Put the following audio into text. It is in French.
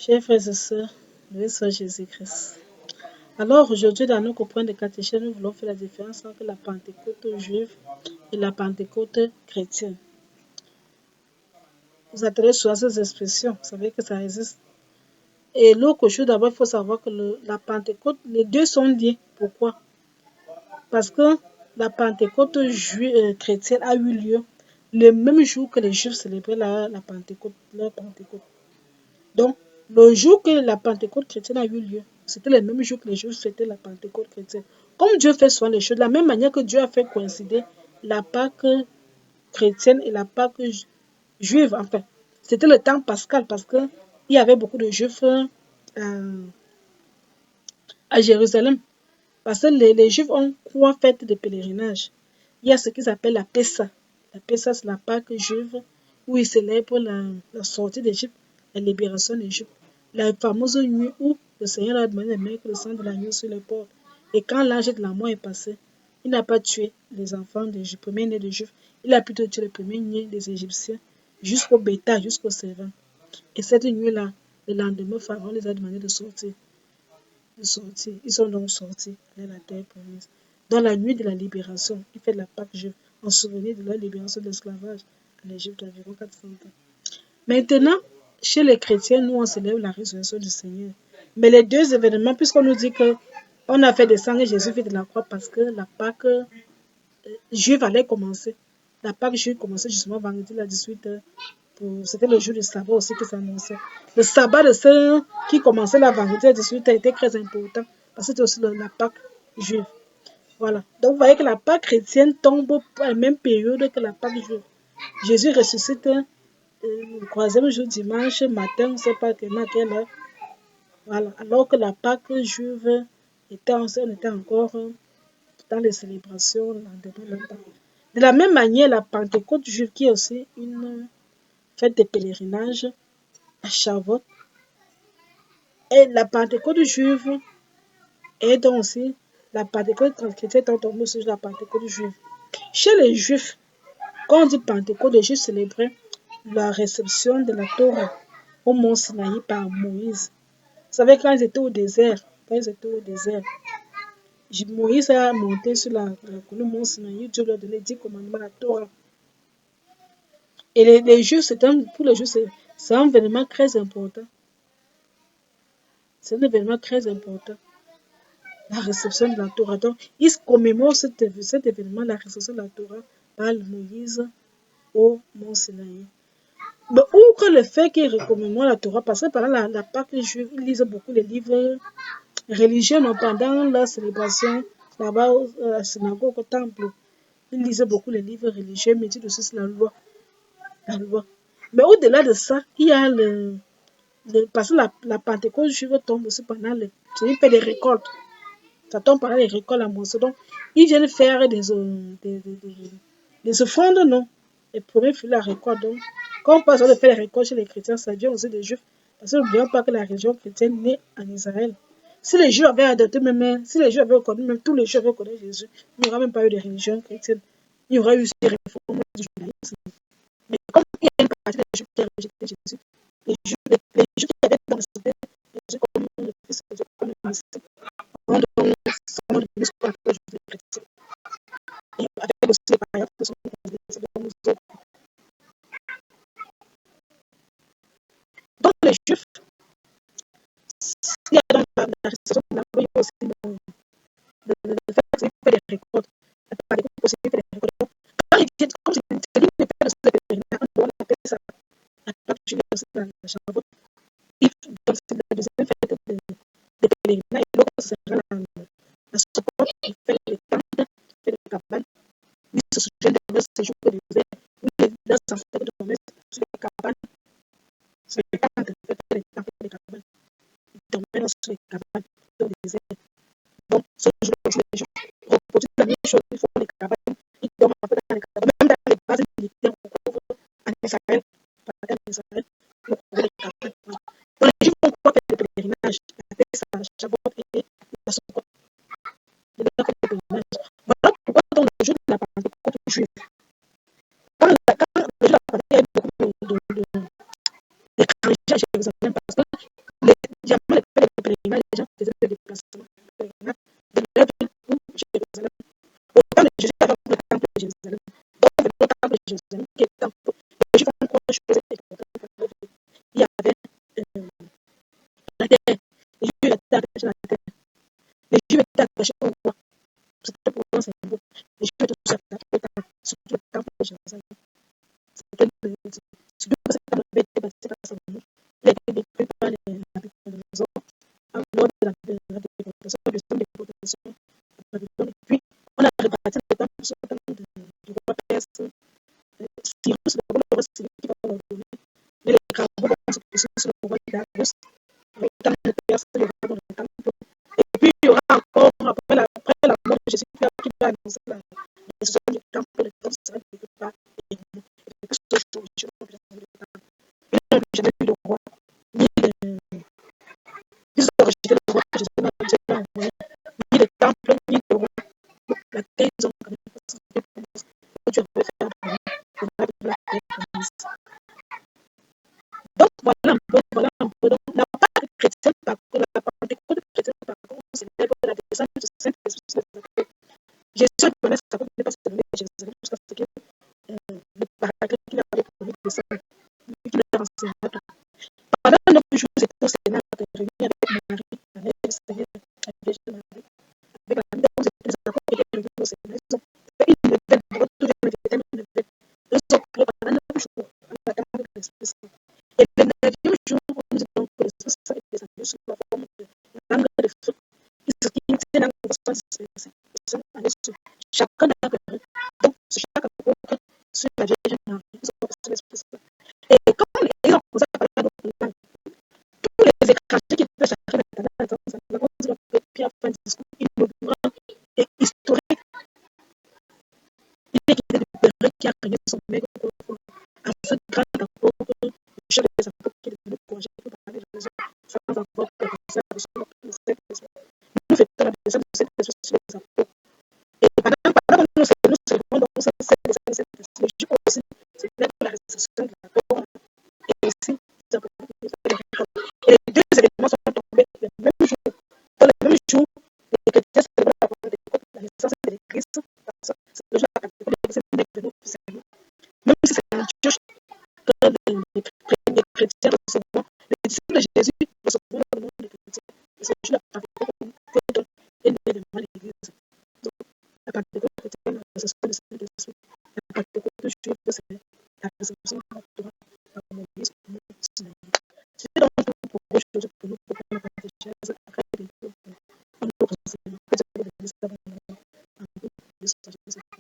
Chers frères et sœurs, le Seigneur Jésus-Christ. Alors aujourd'hui, dans notre point de catéchèse, nous voulons faire la différence entre la Pentecôte juive et la Pentecôte chrétienne. Vous attendez souvent ces expressions, vous savez que ça existe. Et l'autre chose, d'abord, il faut savoir que la Pentecôte, les deux sont liés. Pourquoi? Parce que la Pentecôte chrétienne a eu lieu le même jour que les Juifs célébraient la Pentecôte, leur Pentecôte. Donc, le jour que la Pentecôte chrétienne a eu lieu, c'était le même jour que les Juifs fêtaient la Pentecôte chrétienne. Comme Dieu fait souvent les choses, de la même manière que Dieu a fait coïncider la Pâque chrétienne et la Pâque juive, enfin, c'était le temps pascal parce qu'il y avait beaucoup de Juifs à Jérusalem. Parce que les Juifs ont trois fêtes de pèlerinage. Il y a ce qu'ils appellent la Pessa. La Pessa, c'est la Pâque juive où ils célèbrent la sortie d'Égypte, la libération d'Égypte. La fameuse nuit où le Seigneur a demandé de mettre le sang de l'agneau sur les portes. Et quand l'âge de la mort est passé, il n'a pas tué les enfants des premiers-nés des Juifs. Il a plutôt tué les premiers-nés des Égyptiens jusqu'au bétail, jusqu'au servant. Et cette nuit-là, le lendemain, Pharaon les a demandé de sortir. Ils sont donc sortis de la terre promise. Dans la nuit de la libération, il fait la Pâque juive en souvenir de leur libération de l'esclavage en Égypte d'environ 400 ans. Maintenant, chez les chrétiens, nous on célèbre la résurrection du Seigneur. Mais les deux événements, puisqu'on nous dit que on a fait descendre Jésus de la croix parce que la Pâque juive allait commencer. La Pâque juive commençait justement vendredi à 18h. C'était le jour du sabbat aussi qui s'annonçait. Le sabbat de ceux qui commençait la vendredi à 18h était très important parce que c'était aussi la Pâque juive. Voilà. Donc vous voyez que la Pâque chrétienne tombe à la même période que la Pâque juive. Jésus ressuscite le troisième jour dimanche matin, on ne sait pas à quelle heure. Voilà. Alors que la Pâque juive on était encore dans les célébrations le lendemain. De la même manière, la Pentecôte juive qui est aussi une fête de pèlerinage à Shavuot. Et la Pentecôte juive est donc aussi la Pentecôte chrétienne dont on sur la Pentecôte juive. Chez les Juifs, quand on dit Pentecôte, les Juifs célébraient la réception de la Torah au mont Sinaï par Moïse. Vous savez, quand ils étaient au désert, Moïse a monté sur le mont Sinaï, Dieu leur a donné 10 commandements, la Torah. Et les Juifs, pour les Juifs, c'est un événement très important. C'est un événement très important. La réception de la Torah. Donc, ils commémorent cet événement, la réception de la Torah, par Moïse au mont Sinaï. Mais outre le fait qu'ils commémorent la Torah, parce que pendant la Pâque juive, ils lisent beaucoup les livres religieux, non, pendant la célébration, là-bas, à la synagogue, au temple, ils lisaient beaucoup les livres religieux, mais ils aussi la loi. Mais au-delà de ça, il y a parce que la Pentecôte juive tombe aussi pendant il fait des récoltes. Ça tombe pendant les récoltes à moisson. Donc, ils viennent faire des offrandes, non? Les premiers fruits de la récolte. Donc, quand on passe de faire les récoltes chez les chrétiens, ça vient aussi des Juifs. Parce que n'oublions pas que la religion chrétienne naît en Israël. Si les Juifs avaient adopté si les Juifs avaient reconnu, même tous les Juifs avaient reconnu Jésus, il n'y aurait même pas eu de religion chrétienne. Il y aurait eu des réformes du judaïsme. Mais comme il y a une partie des Juifs qui a rejeté Jésus, les Juifs qui avaient accepté Jésus comme le Fils de Dieu, comme le Messie, ont donc sont devenus ce qu'on appelle les chrétiens. Et avec aussi les païens qui sont considérés donc les Juifs, il y a dans la réception de la loi, il y a aussi le fait qu'ils fait des récoltes. La Pentecôte aussi fait des récoltes. Quand ils viennent, comme c'est lui qui fait le pèlerinage, on appelle ça la Pâque juive aussi dans la Shavuot. Donc c'est la deuxième fête de pèlerinage. Et l'autre sera la Sukkot qui fait les tentes, fait les cabanes. Lui se souvient de leur séjour au désert. Lui, leurs ancêtres dormaient sur les cabanes. Sur les tentes, fait les cabanes. Ils dormaient sur les cabanes au désert. Donc, ce jour-là, les gens reproduisent la même chose. Ils font les cabanes. Ils dorment en fait dans les cabanes. Même dans les bases militaires, on couvre en Israël. On couvre les cabanes. Donc, les gens vont pouvoir faire le pèlerinage avec sa Shavuot et la Sukkot. Ils vont faire le pèlerinage. Voilà pourquoi dans le jour de la Pentecôte juive, quand le jour de la Pentecôte, il y a beaucoup d'étrangers à Jérusalem parce que Effectivement, les gens faisaient des déplacements de leur ville ou Jérusalem. Au temps de Jésus, il y avait le temple de Jérusalem. Donc, le temple de Jérusalem, qui est le temple, les Juifs ont encore choisi il y avait la terre. Les Juifs étaient attachés à la terre. Les Juifs étaient attachés au roi. C'était pour eux, c'est beau. Les Juifs étaient tous attachés au temple, surtout le temple de Jérusalem. C'était le surtout que cette temple avait été bâti par Salomon. Il a été détruit par les Nabucodonosor lors de la déportation, le système de déportation à Babylone. Et puis, on a rebâti le temple sur le temple du roi Perse. Cyrus, le roi Cyrus qui va ordonner. Mais les travaux vont se poursuivre sur le roi Darius. Le temple de Perse, le roi dans le temple. Et puis, il y aura encore, après la mort de Jésus, qui va annoncer la destruction du temple, le temple sera détruit par les ennemis. Et puis, ce jour, je n'ai jamais vu de roi, ni de. Ils ont rejeté le roi que Jésus a envoyé, ni le temple, ni le roi. La terre, ils ont quand même participé pour nous. Que Dieu veut faire pour nous, pour la terre promise. Donc, voilà un peu, voilà un peu. Donc, la part chrétienne, par contre, la Pentecôte chrétienne, par contre, c'est la descente du Saint-Esprit sur les apôtres. Jésus connaît sa propre n'est pas célébré de Jérusalem jusqu'à ce que le paragraphe qu'il avait promis descende, qu'il a enseigné à tout. Pendant 9 jours, c'était au Sénat, réuni avec Marie, la mère du Seigneur, la Vierge Marie, avec la mère des apôtres qui étaient réunis au Sénat. Ils ont fait une fête, tout le monde était une fête. Ils ont prié pendant 9 jours à la table de l'Esprit Saint. Et le 9e jour, on dit donc que l'Esprit Saint est descendu sous la forme de langue de feu. Qui était dans le sang dispersé. Chacun a apparu. Donc, chaque apôtre sur la Vierge Marie, ils ont reçu l'Esprit Saint. Et quand ils ont commencé à parler dans le langue, tous les étrangers qui étaient chacun dans la on dit que Pierre fait un discours inaugurant et historique. Il est qu'il est le Père qui a régné son maître à ce grand apôtre, le chef des apôtres qui est devenu courageux pour parler de Jésus sans avoir commencé à recevoir le Saint-Esprit. Nous faisons la descente du Saint-Esprit sur les apôtres. Et pendant que nous célébrons donc ça, c'est le jour aussi, c'est la réception de la parole. Et aussi, et les deux événements sont tombés le même jour. Dans le même jour, les chrétiens célèbrent la Pentecôte, la naissance de l'Église, parce que c'est le jour de la Pentecôte, l'Église est née de nous officiellement. Même si c'est une church que les chrétiens recevront, les disciples de Jésus recevront le nom des chrétiens. Et c'est le jour de la Pentecôte est né devant l'Église. Donc, la Pentecôte chrétienne, la réception du Saint-Esprit. La Pentecôte juive, c'est la réception de la Torah par Moïse, c'est donc pour choses que nous pouvons partager après on nous conseille que